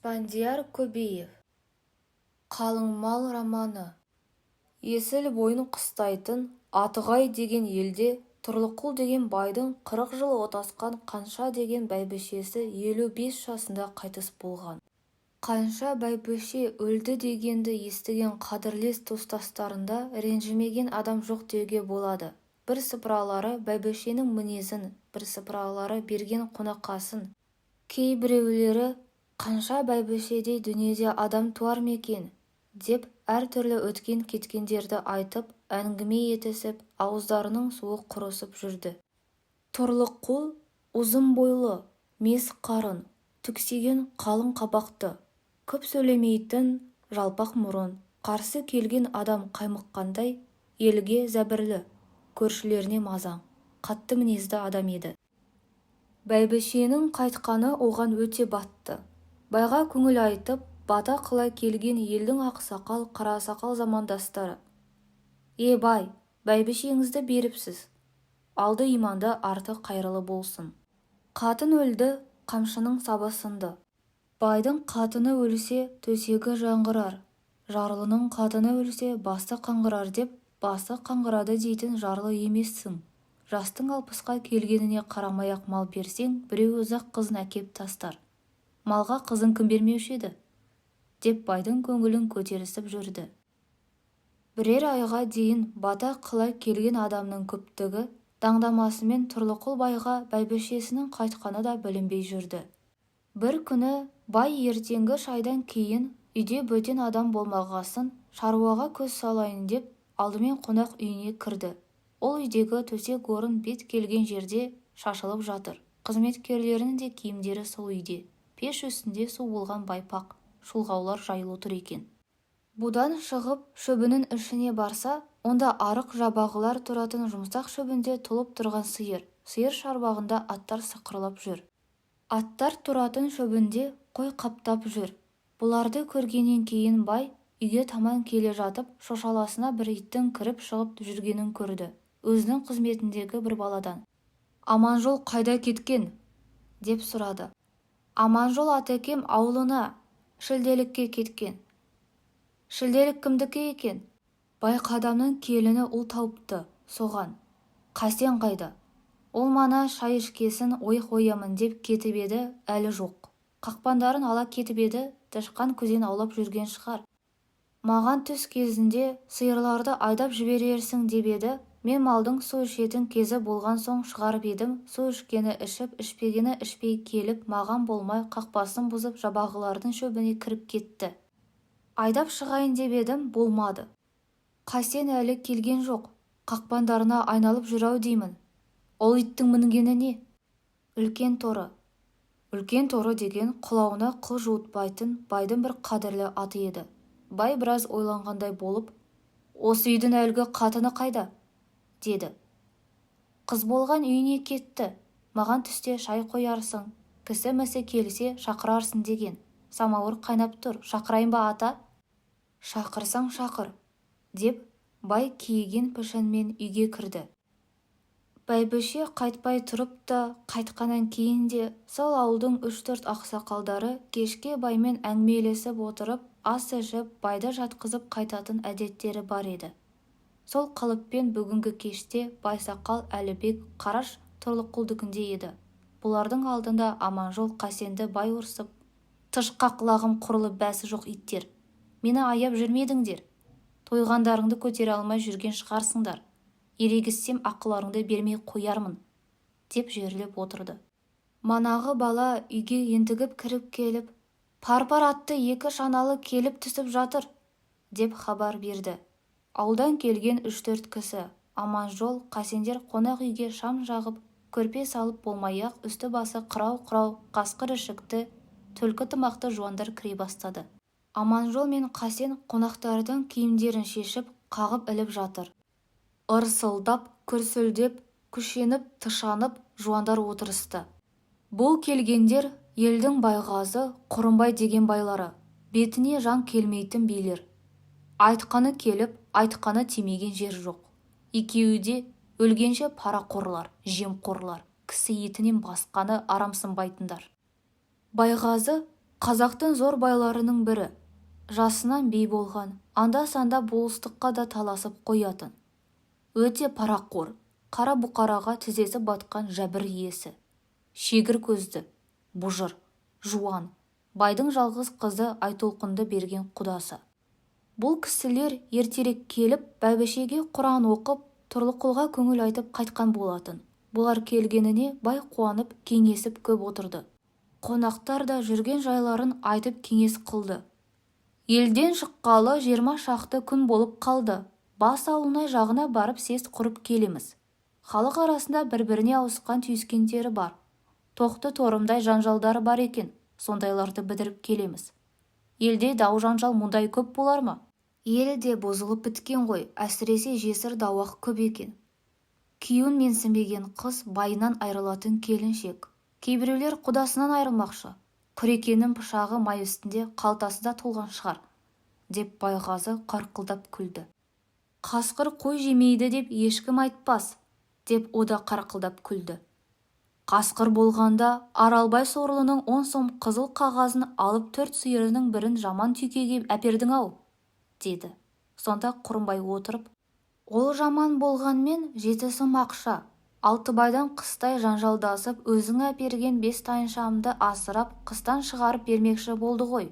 Спандияр Көбеев. Қалың мал романы. Есіл бойын қыстайтын Атығай деген елде Тұрлықұл деген байдың 40 жыл отасқан Қанша деген бәйбішесі 55 жасында қайтыс болған. Қанша бәйбіше өлді дегенді естіген қадірлес достастарында ренжімеген адам жоқ деуге болады. Бір сыпыралары бәйбішенің мінезін, бір сыпыралары берген қонақасын, кейбіреулері қанша бәйбішедей дүниеде адам туар ма екен деп әртүрлі өткен кеткендерді айтып, әңгіме етісіп, ауыздарының суы құрысып жүрді. Тұрлықұл ұзын бойлы, мес қарын, түксиген қалың қабақты, көп сөйлемейтін жалпақ мұрын, қарсы келген адам қаймыққандай, елге зәбірлі, көршілеріне мазаң, қатты мінезді адам еді. Бәйбішенің қайтқаны оған өте батты. Байға көңіл айтып, бата қыла келген елдің ақсақал, қарасақал замандастары: бай, бәйбішеңізді беріпсіз, алды иманды, арты қайырлы болсын. Қатын өлді, қамшының сабы сынды. Байдың қатыны өлсе, төсегі жаңғырар, жарлының қатыны өлсе, басы қаңғырар деп, басы қаңғырады дейтін жарлы емессің. Жастың 60-қа келгеніне қарамай-ақ мал берсең, біреу ұзақ қызын әкеп тастар. Малға қызын кім бермеуші еді? Деп байдың көңілін көтерісіп жүрді. Бірер айға дейін бата қыла келген адамның көптігі даңдамасымен Тұрлықұл байға бәйбішесінің қайтқаны да білінбей жүрді. Бір күні бай ертеңгі шайдан кейін үйде бөтен адам болмағасын шаруаға көз салайын деп алдымен қонақ үйіне кірді. Ол үйдегі төсек орын бет келген жерде шашылып жатыр. Қызметкерлерінің де киімдері сол үйде. Пеш үстінде су болған байпақ, шұлғаулар жайылу тұр екен. Будан шығып шөбінің ішіне барса, онда арық жабағылар тұратын жұмсақ шөбінде толып тұрған сиыр шарбағында аттар сықырлап жүр. Аттар тұратын шөбінде қой қаптап жүр. Бұларды көргеннен кейін бай үйге таман келе жатып, шошаласына бір иттің кіріп шығып жүргенін көрді. Өзінің қызметіндегі бір баладан: «Аманжол қайда кеткен?» деп сұрады. «Аманжол атекем аулына, шілделікке кеткен». «Шілделік кімдікі екен?» «Бай қадамның келіні ұл тауыпты, соған». «Қасен қайда?» «Ол мана шай ішкесін ойық-оямын деп кетіп еді, әлі жоқ. Қақпандарын ала кетіп еді, тышқан күзен аулап жүрген шығар. Маған түс кезінде сиырларды айдап жіберерсің деп еді, мен малдың су ішетін кезі болған соң шығарып едім, су ішкені ішіп, ішпегені ішпей келіп, маған болмай қақпасын бұзып жабағылардың шөбіне кіріп кетті. Айдап шығайын деп едім, болмады. Қасен әлі келген жоқ, қақпандарына айналып жүрау деймін. Ол иттің мінгені не?» «Үлкен торы». Үлкен торы деген құлауына қыл жуытпайтын байдың бір қадірлі аты еді. Бай біраз ойланғандай болып: «Осы үйдің әлгі қатыны қайда?» деді. «Қыз болған үйіне кетті. Маған түсте шай қоярсың, кісі-місі келсе шақырарсың деген. Самауыр қайнап тұр, шақырайын ба ата?» «Шақырсаң шақыр», деп бай киеген пішінмен үйге кірді. Бәйбіше қайтпай тұрып та, қайтқаннан кейін де сол ауылдың 3-4 ақсақалдары кешке баймен әңгімелесіп отырып, ас ішіп, байды жатқызып қайтатын әдеттері бар еді. Сол қалыппен бүгінгі кеште Байсақал, Әлібек, Қараш Тұрлықұлдікінде еді. Бұлардың алдында Аманжол Қасенді бай ұрсып: «Тышқақ лағым құрылып бәсі жоқ иттер! Мені аяп жүрмедіңдер. Тойғандарыңды көтере алмай жүрген шығарсыңдар. Ерегіссем ақыларыңды бермей қоярмын», деп жерлеп отырды. Манағы бала үйге ентігіп кіріп келіп: «Парпар атты 2 шаналы келіп түсіп жатыр», деп хабар берді. Ауылдан келген 3-4 кісі, Аманжол, Қасендер қонақ үйге шам жағып, көрпе салып болмай-ақ үсті-басы қырау-қырау, қасқыр ішікті, түлкі тымақты жуандар кіре бастады. Аманжол мен Қасен қонақтардың киімдерін шешіп, қағып іліп жатыр. Ырсылдап, күрсілдеп, күшеніп, тышанып жуандар отырысты. Бұл келгендер елдің Байғазы, Құрымбай деген байлары, бетіне жан келмейтін билер. Айтқаны келіп, айтқаны тимеген жер жоқ. Екеуі де өлгенше парақорлар, жемқорлар, кісі етінен басқаны арамсынбайтындар. Байғазы Қазақтың зор байларының бірі. Жасынан би болған, анда-санда болыстыққа да таласып қоятын. Өте парақор, қара бұқараға тізесі батқан жәбір иесі. Шегір көзді, бұжыр, жуан, байдың жалғыз қызы Айтолқынды берген құдасы. Бұл кісілер ертерек келіп, бәйбішеге Құран оқып, Тұрлықұлға көңіл айтып қайтқан болатын. Бұлар келгеніне бай қуанып, кеңесіп көп отырды. Қонақтар да жүрген жайларын айтып кеңес қылды. Елден шыққалы 20 шақты күн болып қалды. Бас ауылнай жағына барып сес құрып келеміз. Халық арасында бір-біріне ауысқан түйіскендері бар. Тоқты торымдай жанжалдары бар екен. Сондайларды бідіріп келеміз. Елде дау жанжал мұндай көп болар ма? Ел де бұзылып біткен ғой, әсіресе жесір дауақ көп екен. Күйеуін менсінбеген қыз байынан айрылатын келіншек. Кейбіреулер құдасынан айрылмақшы. Күрекенің пышағы май үстінде, қалтасы да толған шығар, деп Байғазы қарқылдап күлді. Қасқыр қой жемейді деп ешкім айтпас, деп о да қарқылдап күлді. Қасқыр болғанда Аралбай сорлының 10 сом қызыл қағазын алып 4 сиырының бірін жаман түйкеге әпердің-ау, деді. Сонда Құрымбай отырып, ол жаман болғанмен 7 сом ақша, Алтыбайдан қыстай жанжалдасып өзің әперген 5 тайыншамды асырап қыстан шығарып бермекші болды ғой,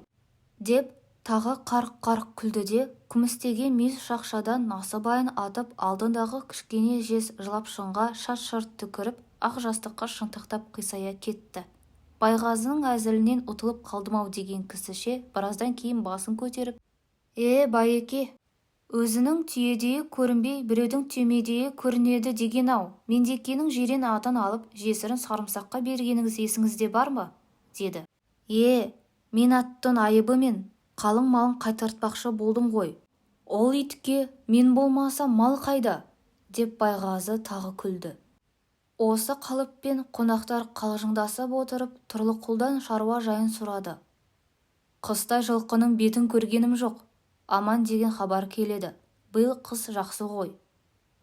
деп тағы қарқ-қарқ күлді де күмістеген мес шақшадан насыбайын атып алдындағы кішкене жез жылапшынға шат-шырт түкіріп ақ жастыққа шынтақтап қисая кетті. Байғазының әзілінен ұтылып қалдым-ау деген кісіше біраздан кейін басын көтеріп, байеке, өзінің түйедейі көрінбей, біреудің түймедейі көрінеді деген-ау. Мендекенің жирен атын алып, жесірін сарымсаққа бергеніңіз есіңізде бар ма? Деді. Мен аттың айыбы мен қалың малын қайтартпақшы болдым ғой. Ол итке мен болмаса мал қайда? Деп Байғазы тағы күлді. Осы қалыппен қонақтар қалжыңдасып отырып, Тұрлықұлдан шаруа жайын сұрады. Қыстай жылқының бетін көргенім жоқ. Аман деген хабар келеді. Биыл қыс жақсы ғой,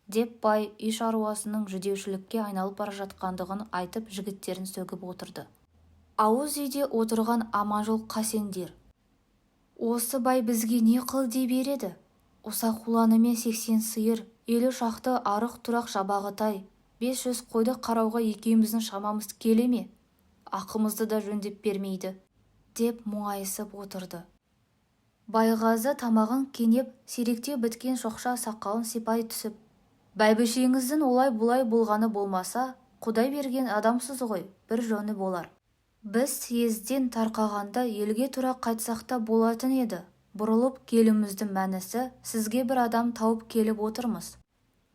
деп бай үй шаруасының жүдеушілікке айналып бара жатқандығын айтып жігіттерін сөгіп отырды. Ауыз үйде отырған Аманжол Қасендер. Осы бай бізге не қыл дей береді? Усақуланымен 80 сиыр, 50 шақты арық-тұрақ жабағытай, 500 қойды қарауға екеуміздің шамамыз келе ме? Ақымызды да жөндеп бермейді, деп мұңайысып отырды. Байғазы тамағын кенеп, сиректеу біткен шоқша сақалын сипай түсіп, бәйбішеңіздің олай-бұлай болғаны болмаса, Құдай берген адамсыз ғой, бір жөні болар. Біз съезден тарқағанда елге тұра қайтсақ та болатын еді. Бұрылып келіміздің мәнісі, сізге бір адам тауып келіп отырмыз.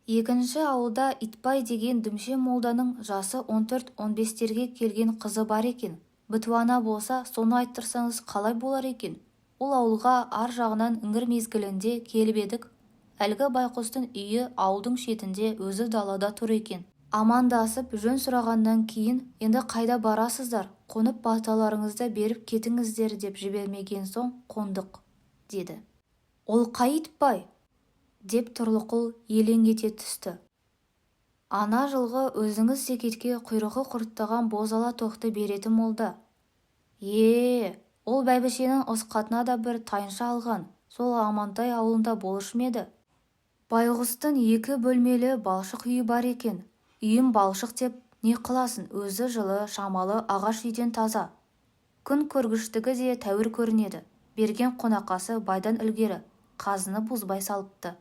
Екінші ауылда Итбай деген дүмше молданың жасы 14-15-терге келген қызы бар екен. Бітуана болса, соны айттырсаңыз қалай болар екен? Ол ауылға ар жағынан іңгір мезгілінде келіп едік. Әлгі байқұстың үйі ауылдың шетінде, өзі далада тұр екен. Амандасып жөн сұрағаннан кейін, енді қайда барасыздар? Қонып баталарыңызды беріп кетіңіздер деп жібермеген соң қондық, деді. Ол қай Итбай? Деп Тұрлықұл елең ете түсті. Ана жылғы өзіңіз зекетке құйрығы құрттаған бозала тоқты беретін молда. Ол бәйбішенің ұсқатына да бір тайынша алған, сол Амантай ауылында болушы еді. Байғұстың 2 бөлмелі балшық үйі бар екен. Үйім балшық деп не қыласын, өзі жылы, шамалы, ағаш үйден таза. Күн көргіштігі де тәуір көрінеді. Берген қонақасы байдан ілгері, қазыны бұзбай салыпты.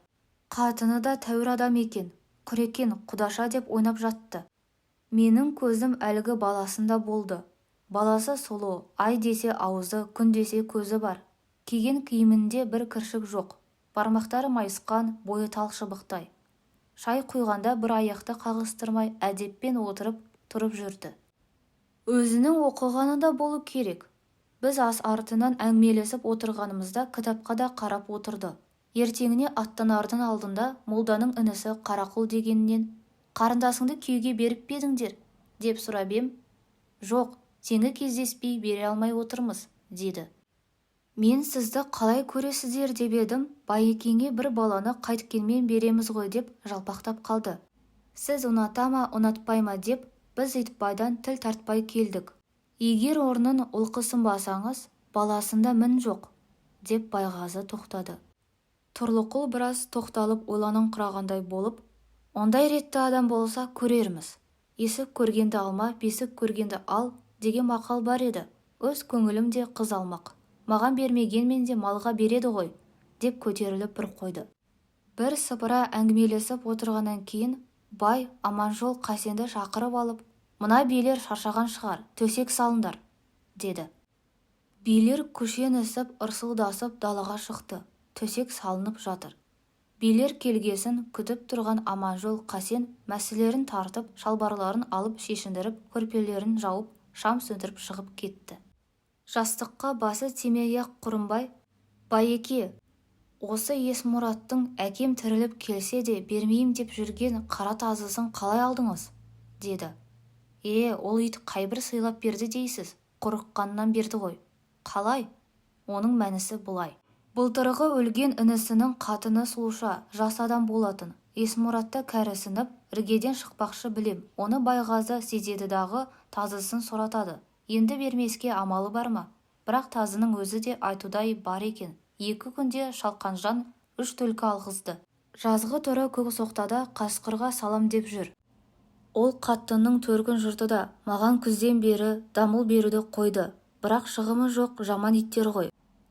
Қатыны да тәуір адам екен. Күрекен, құдаша деп ойнап жатты. Менің көзім әлгі баласында болды. Баласы солы, ай десе аузы, күн десе көзі бар. Киген киімінде бір кіршік жоқ. Бармақтары майысқан, бойы талшыбықтай. Шай құйғанда бір аяқты қағыстырмай әдеппен отырып тұрып жүрді. Өзінің оқығаны да болу керек. Біз ас артынан әңгімелесіп отырғанымызда кітапқа да қарап отырды. Ертеңіне аттанардың алдында молданың інісі Қарақұл дегеннен, қарындасыңды күйеуге беріп бедіңдер, деп сұрап ем. Жоқ, сені кездеспей бере алмай отырмыз, деді. Мен сізді қалай көресіздер деп едім, Байекеңе бір баланы қайткенмен береміз ғой деп жалпақтап қалды. Сіз ұната ма, ұнатпай ма деп, біз Итбайдан тіл тартпай келдік. Егер орнын ұлқысын басаңыз, баласында мін жоқ, деп Байғазы тоқтады. Тұрлықұл біраз тоқталып ойланыңқырағандай болып, ондай ретті адам болса көрерміз. Есік көргенді алма, бесік көргенді ал деген мақал бар еді. Өз көңілім де қыз алмақ. Маған бермегенмен де малға береді ғой, деп көтеріліп бір қойды. Бір сыпыра әңгімелесіп отырғаннан кейін бай Аманжол Қасенді шақырып алып, мына билер шаршаған шығар, төсек салындар, деді. Билер көшенісіп, ырсылдасып далаға шықты. Төсек салынып жатыр. Билер келгесін күтіп тұрған Аманжол Қасен мәселерін тартып, шалбарларын алып шешіндіріп, көрпелерін жауып, шам сөндіріп шығып кетті. Жастыққа басы тимей-ақ Құрымбай, «Байеке, осы Есмұраттың әкем тіріліп келсе де бермейім деп жүрген қара тазысын қалай алдыңыз?» деді. Ол ит қайбір сыйлап берді дейсіз, қорыққаннан берді ғой. Қалай? Оның мәнісі бұлай. Былтырғы өлген інісінің қатыны сұлуша, жас адам болатын. Есмұратты кәрісініп, іргеден шықпақшы білем. Оны Байғазы сезеді-дағы тазысын сұратады. Енді бермеске амалы бар ма? Бірақ тазының өзі де айтудай бар екен. 2 күнде Шалқанжан 3 түлкі алғызды. Жазғы тұры көк соқтада қасқырға салам деп жүр. Ол қаттының төркін жұрты да маған күзден бері дамыл беруді қойды. Бірақ шығымы жоқ жаман иттер ғой.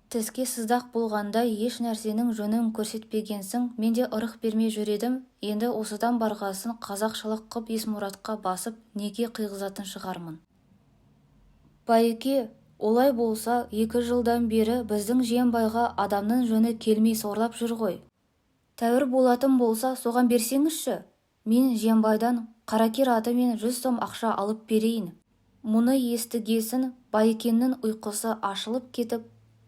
Тіске сыздақ болғандай еш нәрсенің жөнін көрсетпегенсің, мен де ырық бермей жүредім, енді осыдан барғасын қазақшылық қып Есмұратқа басып неге қиғызатын шығармын. Байеке, олай болса 2 жылдан бері біздің Жиенбайға адамның жөні келмей сорлап жүр ғой. Тәуір болатын болса соған берсеңізші. Мен Жиенбайдан Қаракер аты мен 100 сом ақша алып берейін. Мұны естігесін Байекеннің ұйқысы ашылып кетіп,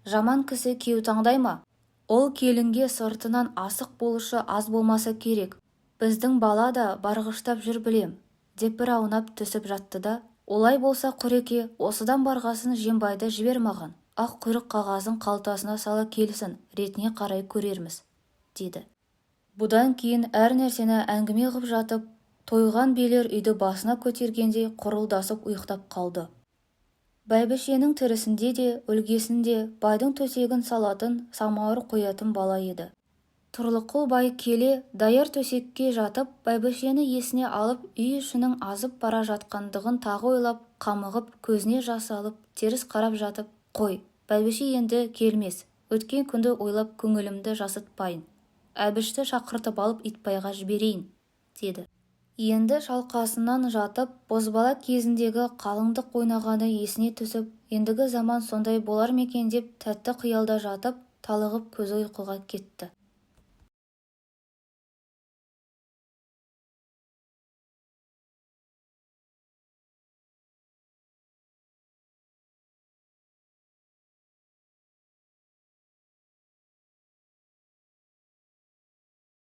жаман кісі кеу таңдай ма? Ол келінге сыртынан асық болушы аз болмаса керек. Біздің бала да барғыштап жүр білем, деп бір аунап түсіп жатты да, олай болса Құреке, осыдан барғасын Жиенбайды жібер маған. Ақ құйрық қағазын қалтасына сала келсін, ретіне қарай көрерміз, деді. Бұдан кейін әр нәрсені әңгіме ғып жатып, тойған билер үйді басына көтергенде құрылдасып ұйықтап қалды. Бәйбішенің тірісінде де, өлгесінде байдың төсегін салатын, самауыр қоятын бала еді. Тұрлықұл бай келе, даяр төсекке жатып, бәйбішені есіне алып, үй ішінің азып бара жатқандығын тағы ойлап, қамығып, көзіне жас алып, теріс қарап жатып, қой, бәйбіше енді келмес, өткен күнді ойлап көңілімді жасытпайын. Әбішті шақыртып алып Итбайға жіберейін, деді. Енді шалқасынан жатып, бозбала кезіндегі қалыңдық ойнағаны есіне түсіп, ендігі заман сондай болар мекен деп тәтті қиялда жатып, талығып көзі ұйқыға кетті.